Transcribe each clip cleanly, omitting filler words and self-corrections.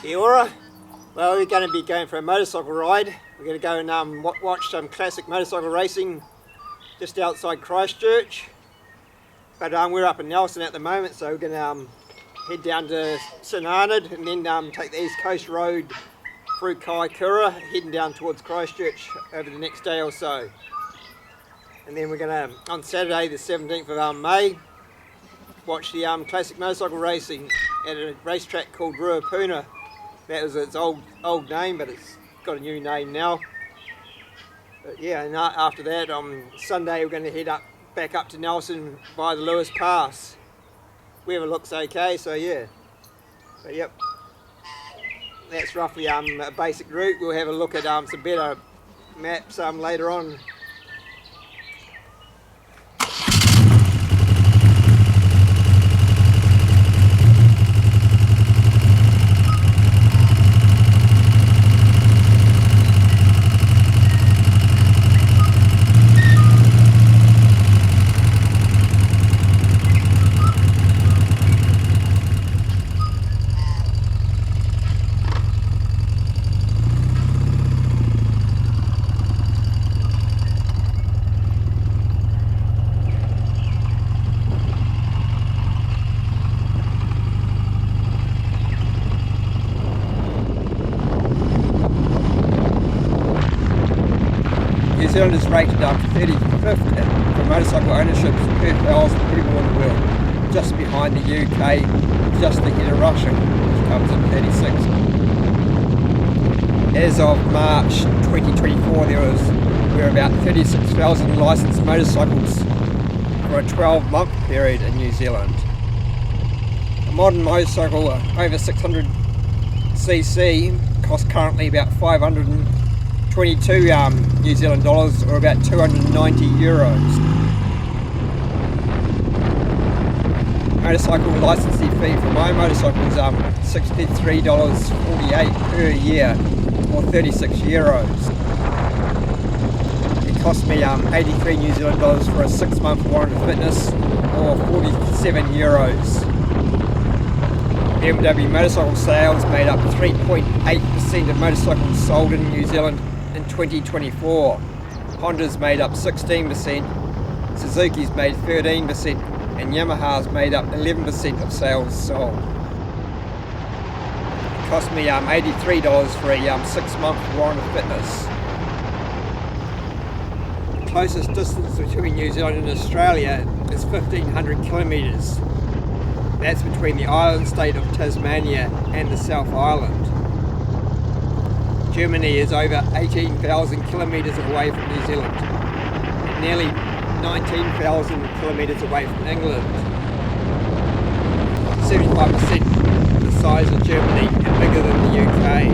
Kia ora. Well, we're going to be going for a motorcycle ride. We're going to go and watch some classic motorcycle racing just outside Christchurch. But we're up in Nelson at the moment, so we're going to head down to St Arnaud and then take the East Coast Road through Kaikoura, heading down towards Christchurch over the next day or so. And then we're going to, on Saturday the 17th of May, watch the classic motorcycle racing at a racetrack called Ruapuna. That was its old name, but it's got a new name now. But yeah, and after that, on Sunday we're going to head back up to Nelson by the Lewis Pass. Weather looks okay, so yeah. But yep, that's roughly a basic route. We'll have a look at some better maps later on. New Zealand is rated 35th for motorcycle ownership per 1,000 people in the world, just behind the UK, just ahead of Russia, which comes in 36th. As of March 2024, there were about 36,000 licensed motorcycles for a 12-month period in New Zealand. A modern motorcycle over 600cc costs currently about 522 New Zealand dollars, or about 290 euros. Motorcycle licensing fee for my motorcycle is $63.48 per year, or 36 euros. It cost me 83 New Zealand dollars for a 6-month warrant of fitness, or 47 euros. BMW motorcycle sales made up 3.8% of motorcycles sold in New Zealand in 2024. Honda's made up 16%, Suzuki's made 13%, and Yamaha's made up 11% of sales sold. It cost me $83 for a 6-month warrant of fitness. The closest distance between New Zealand and Australia is 1,500 kilometres. That's between the island state of Tasmania and the South Island. Germany is over 18,000 kilometres away from New Zealand, and nearly 19,000 kilometres away from England. 75% the size of Germany and bigger than the UK.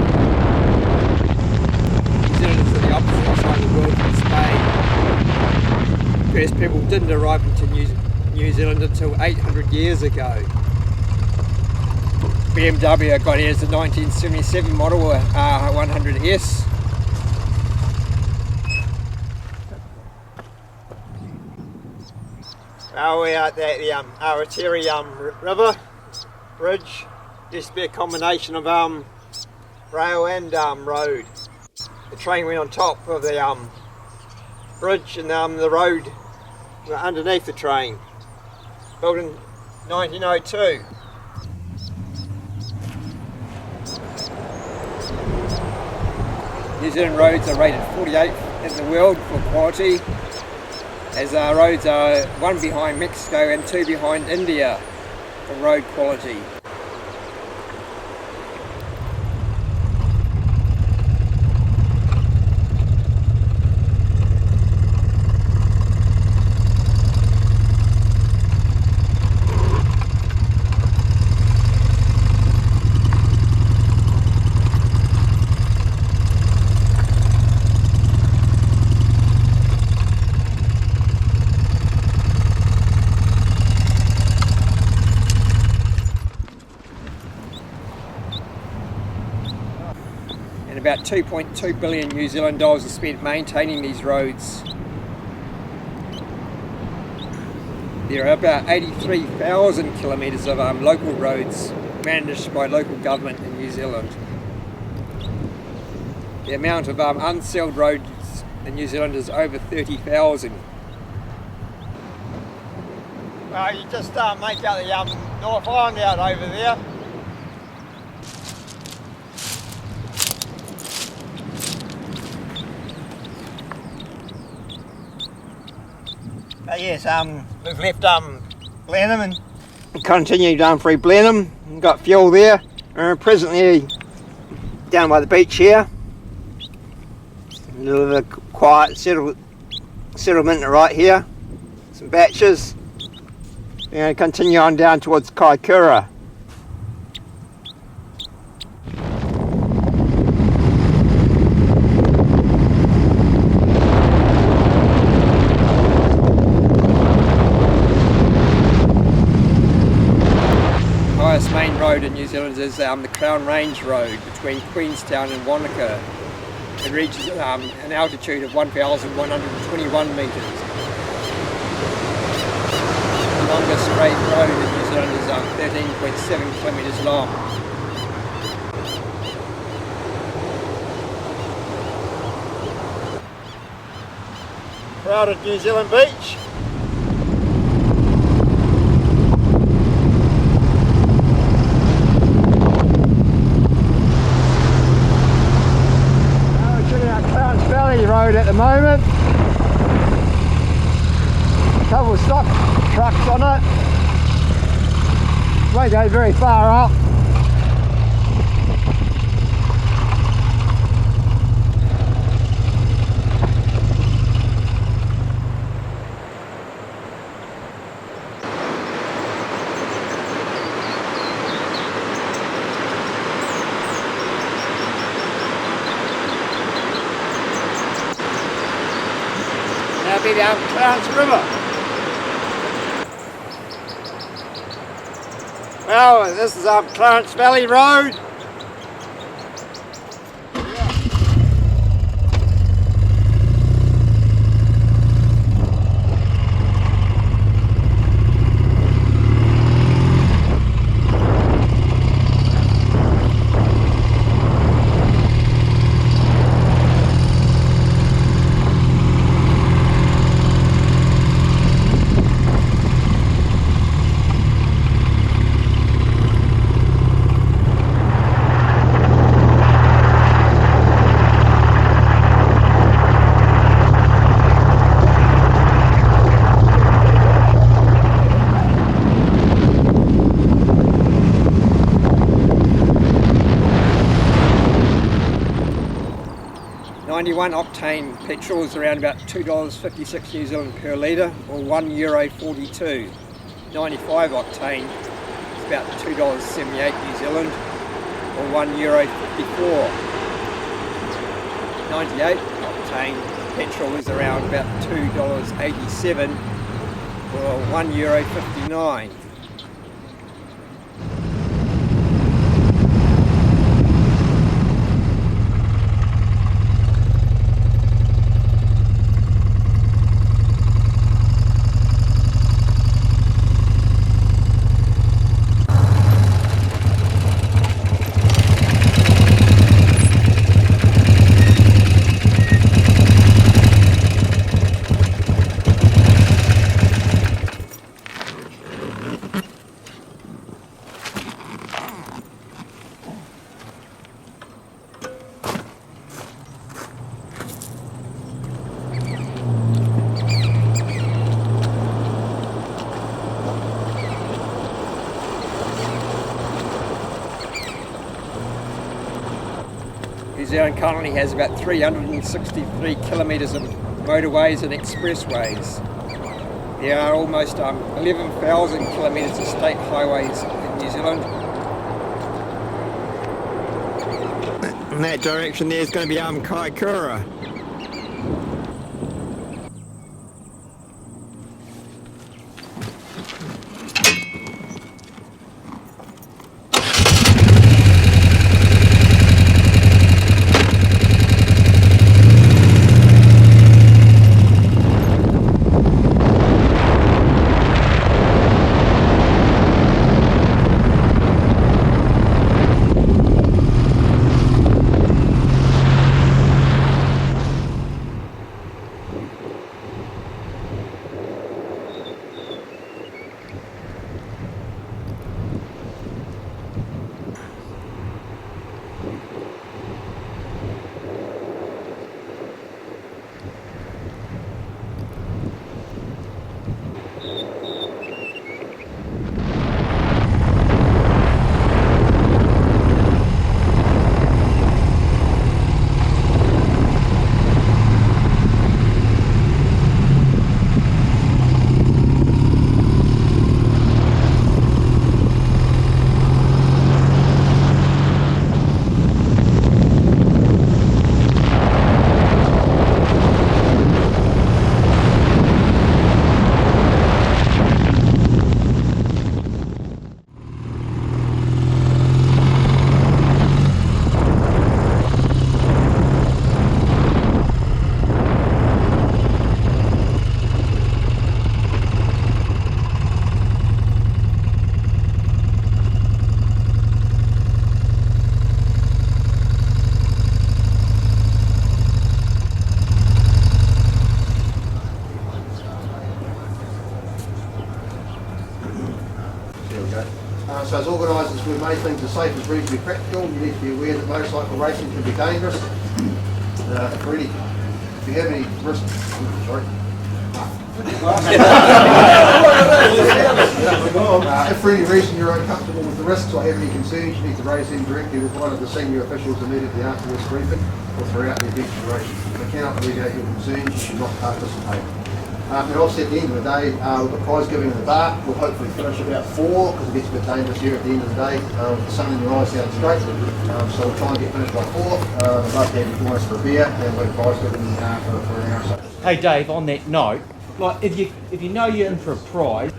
New Zealand is on the opposite side of the world from Spain. First people didn't arrive into New Zealand until 800 years ago. BMW I got here as a 1977 model R100S. We're at the Aratiri River Bridge. Used to be a combination of rail and road. The train went on top of the bridge, and the road underneath the train. Built in 1902. New Zealand roads are rated 48th in the world for quality, as our roads are 1 behind Mexico and 2 behind India for road quality. About 2.2 billion New Zealand dollars is spent maintaining these roads. There are about 83,000 kilometres of local roads managed by local government in New Zealand. The amount of unsealed roads in New Zealand is over 30,000. Well, you just make out the North Island out over there. Yes, we've left Blenheim and continued down through Blenheim. We've got fuel there. We're presently down by the beach here. A little bit of quiet settlement right here. Some batches. We're going to continue on down towards Kaikoura. The highest main road in New Zealand is the Crown Range Road between Queenstown and Wanaka. It reaches an altitude of 1,121 metres. The longest straight road in New Zealand is 13.7 kilometres long. Crowded New Zealand beach. Road at the moment. A couple of stock trucks on it. Won't go very far up. That'll be down Clarence River. Well, this is Clarence Valley Road. $91 octane petrol is around about $2.56 New Zealand per litre, or €1.42. 95 octane is about $2.78 New Zealand, or €1.54. 98 octane petrol is around about $2.87, or €1.59. New Zealand currently has about 363 kilometres of motorways and expressways. There are almost 11,000 kilometres of state highways in New Zealand. In that direction there is going to be Kaikoura. main things are safe is reasonably practical. You need to be aware that motorcycle racing can be dangerous. If you have any risk, sorry. If for any reason you're uncomfortable with the risks or have any concerns, you need to raise them directly with one of the senior officials immediately after this briefing or throughout the event duration. If they cannot alleviate your concerns, you should not participate. And obviously at the end of the day, the prize giving in the bar will hopefully finish about 4 because it gets a bit dangerous here at the end of the day. With the sun in your eyes down straight, so we'll try and get finished by 4. I'd love to have you join us for a beer and we'll prize giving for an hour or so. Hey Dave, on that note, like if you know you're in for a prize,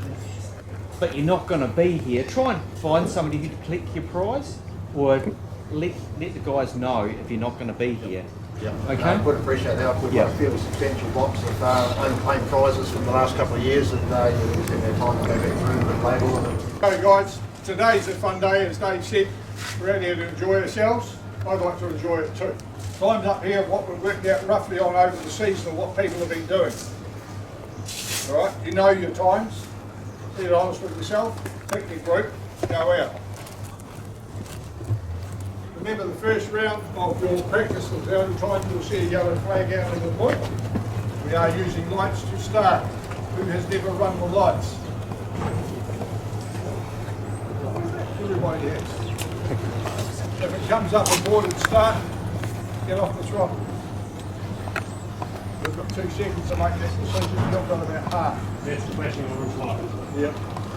but you're not going to be here, try and find somebody to collect your prize, or let the guys know if you're not going to be here. Yeah. Okay. I would appreciate that. We've got a fairly substantial box of unclaimed prizes from the last couple of years, and you spend their time to go back through the label. Hey guys, today's a fun day, as Dave said. We're out here to enjoy ourselves. I'd like to enjoy it too. Times up here, what we've worked out roughly on over the season of what people have been doing. Alright, you know your times, be honest with yourself, pick your group, go out. Remember the first round of your practice was the only time you'll see a yellow flag out in the wood. We are using lights to start. Who has never run the lights? Everybody has. If it comes up aboard and start, get off the throttle. We've got 2 seconds to make that decision. You've got about half. That's the flashing orange light. Yep.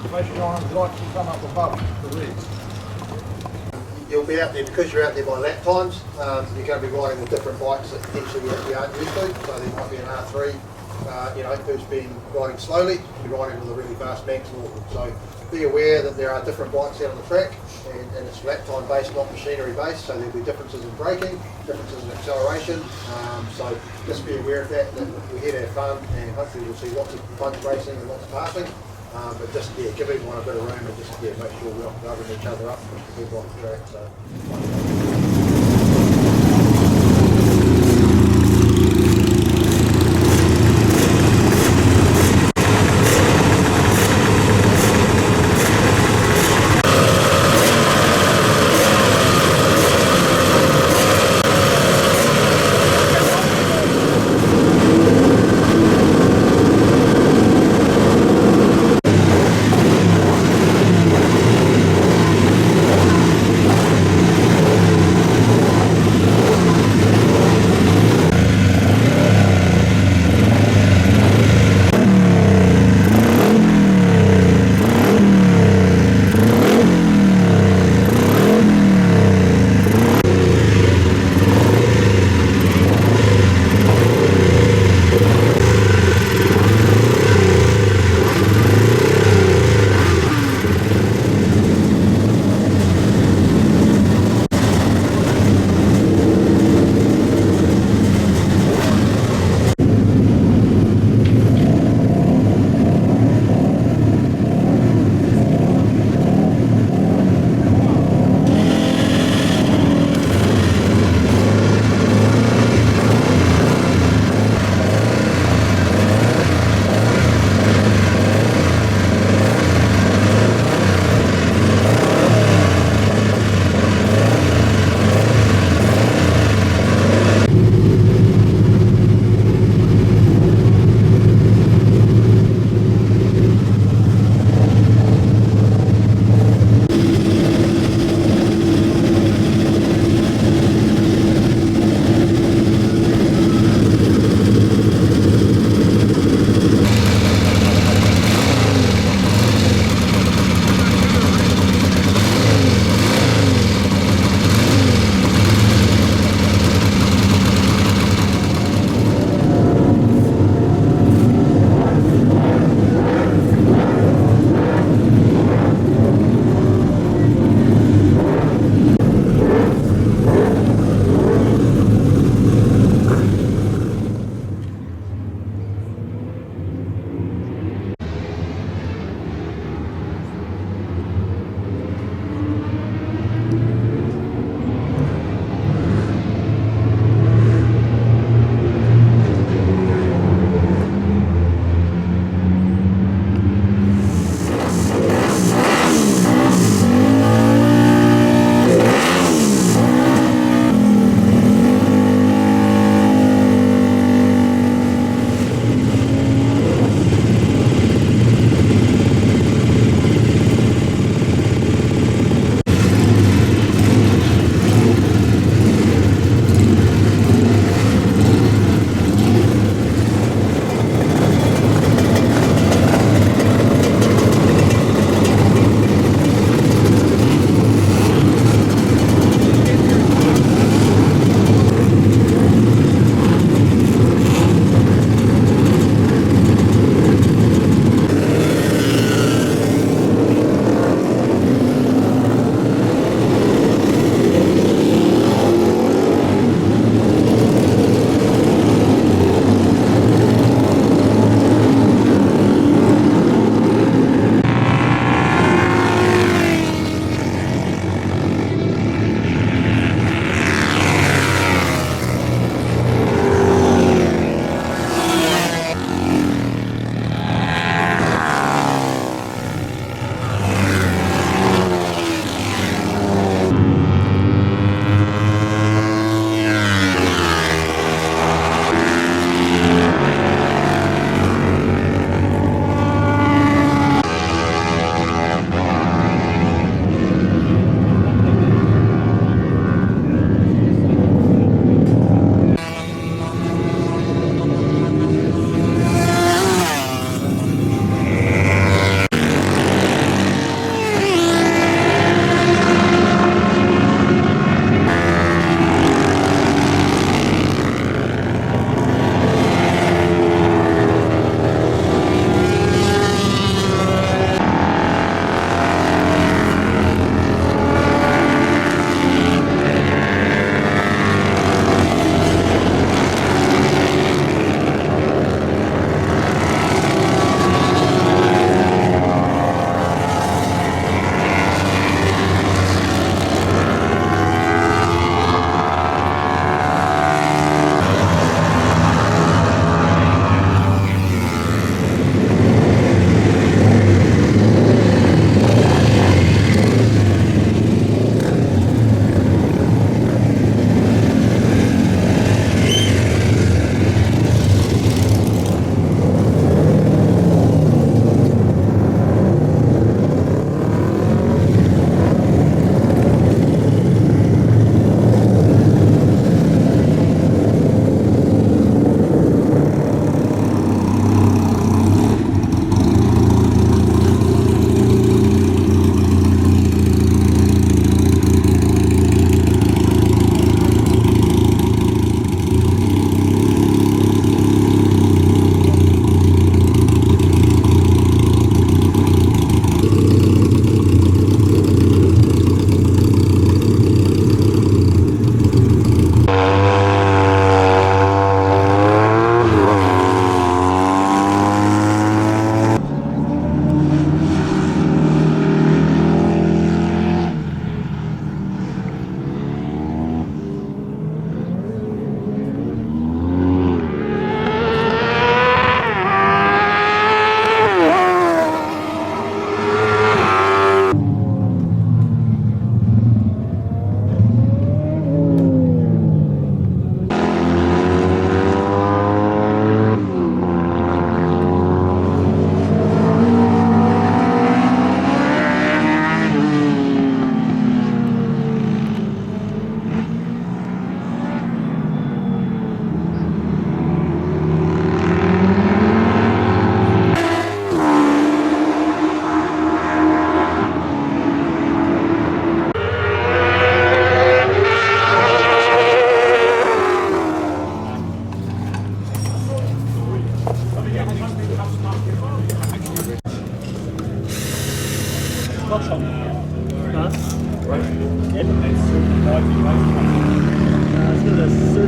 Flashing orange lights will come up above the reds. You'll be out there, because you're out there by lap times, you're going to be riding with different bikes that potentially you aren't used to. So there might be an R3, who's been riding slowly, be riding with a really fast max normal. So be aware that there are different bikes out on the track, and it's lap time based, not machinery based. So there'll be differences in braking, differences in acceleration. So just be aware of that we're here to have fun, and hopefully we'll see lots of fun racing and lots of passing. But just give everyone a bit of room and just make sure we're not covering each other up and people off the track. So.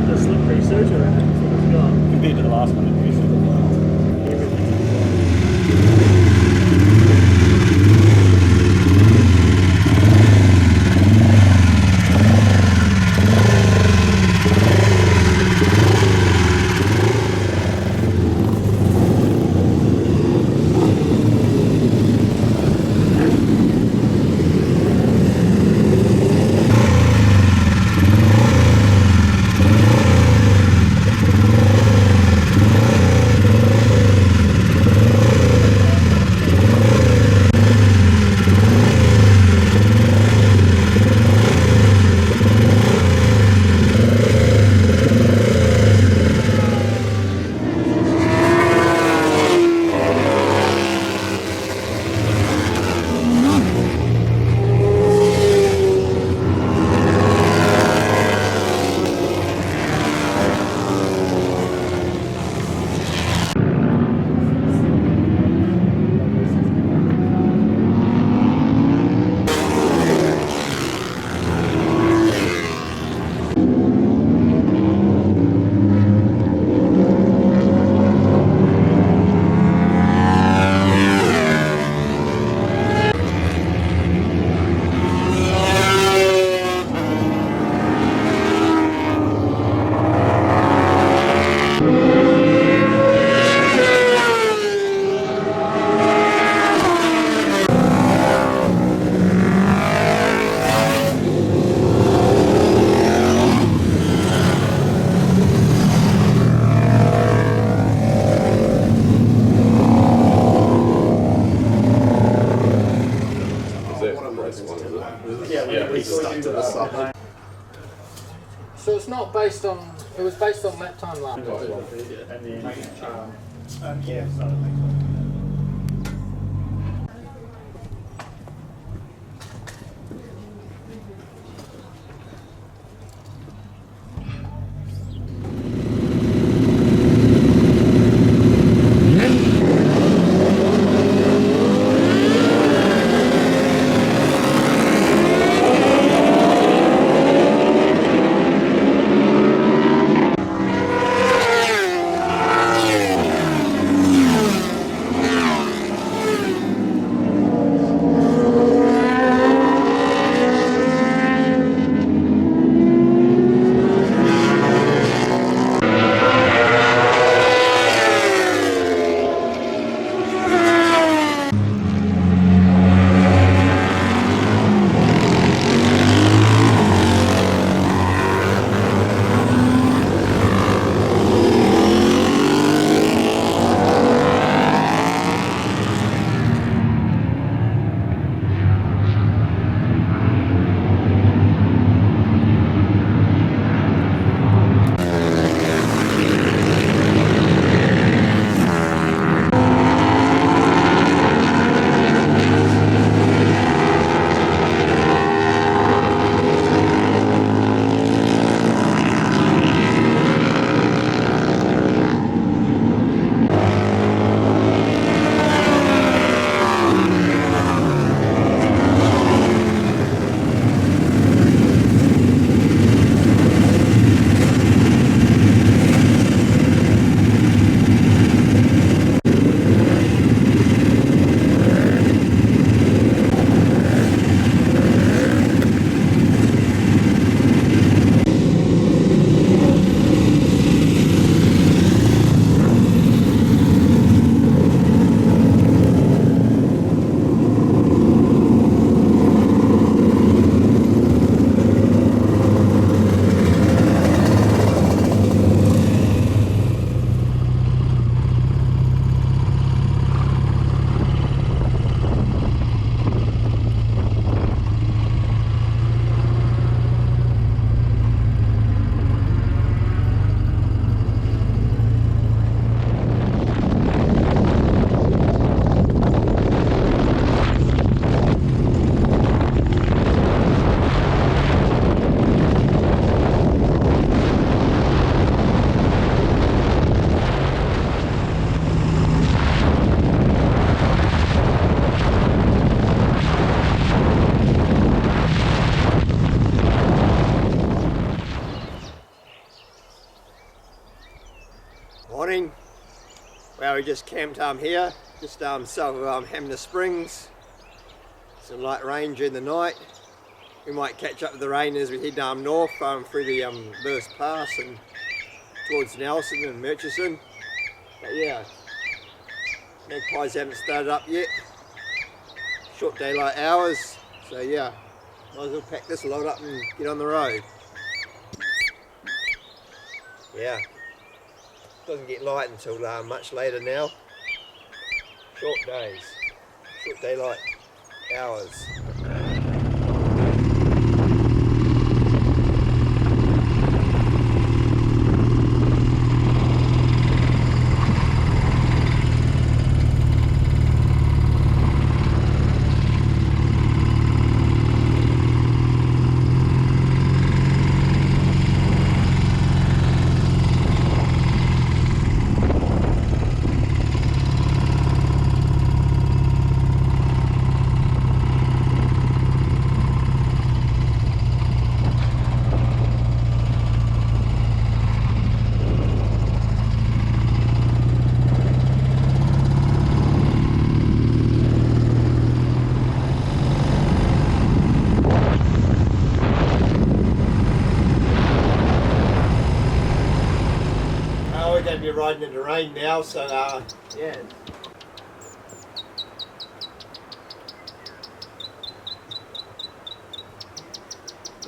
the slippery surgery around it sort of gone. Compared to the last one, it used to So it's not based on, it was based on lap time last year. And then, Yeah. Morning. Well, we just camped here, just south of Hamner Springs. Some light rain during the night. We might catch up with the rain as we head north through the Lewis Pass and towards Nelson and Murchison. But yeah, magpies haven't started up yet. Short daylight hours, so yeah, might as well pack this lot up and get on the road. Yeah, doesn't get light until much later now. Short days, short daylight hours. We're going to be riding in the rain now, so yeah.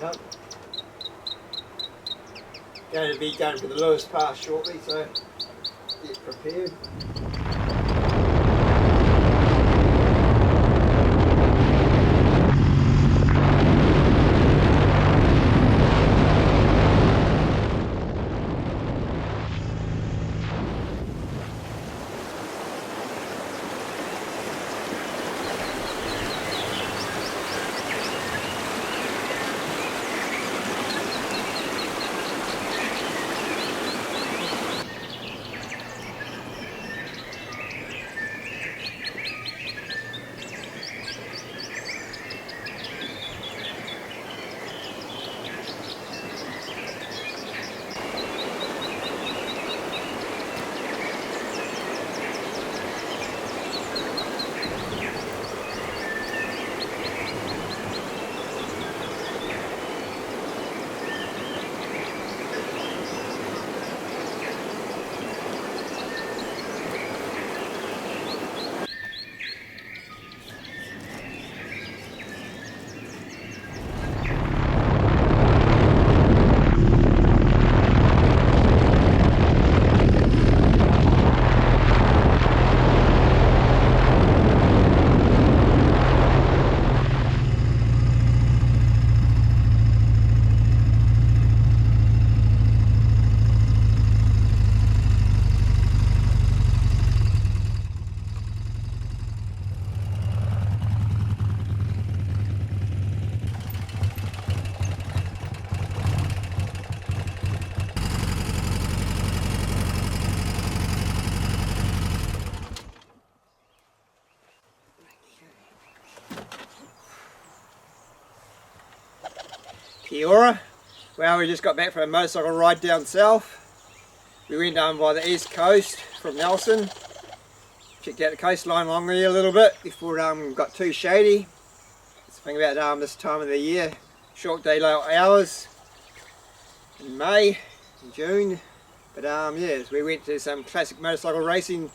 Yep. Going to be going to the Lewis Pass shortly, so get prepared. Kia ora. Well, we just got back from a motorcycle ride down south. We went down by the east coast from Nelson. Checked out the coastline along there a little bit before it got too shady. It's the thing about this time of the year. Short daylight hours in May and June. But yes, we went to some classic motorcycle racing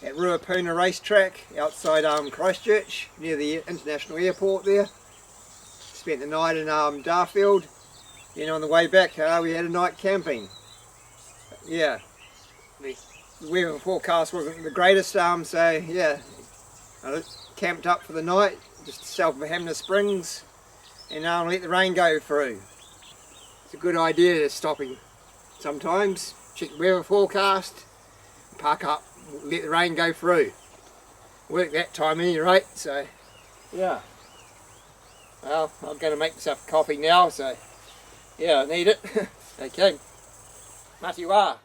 at Ruapuna racetrack outside Christchurch near the international airport there. Spent the night in Darfield. Then on the way back we had a night camping. But yeah, the weather forecast wasn't the greatest, so yeah, I camped up for the night just south of Hamner Springs and let the rain go through. It's a good idea stopping sometimes, check the weather forecast, park up, let the rain go through. Worked that time at any rate, so yeah. Well, I'm going to make myself a coffee now, so yeah, I need it. Okay, matiwa.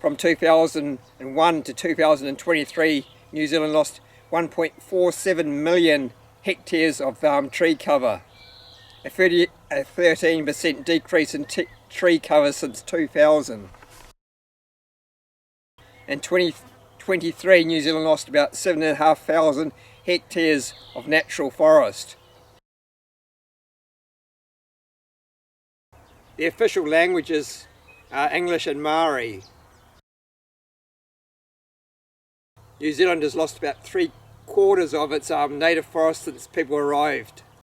From 2001 to 2023, New Zealand lost 1.47 million hectares of tree cover, a 13% decrease in tree cover since 2000. In 2023, New Zealand lost about 7,500 hectares of natural forest. The official languages are English and Maori. New Zealand has lost about 3/4 of its native forest since people arrived.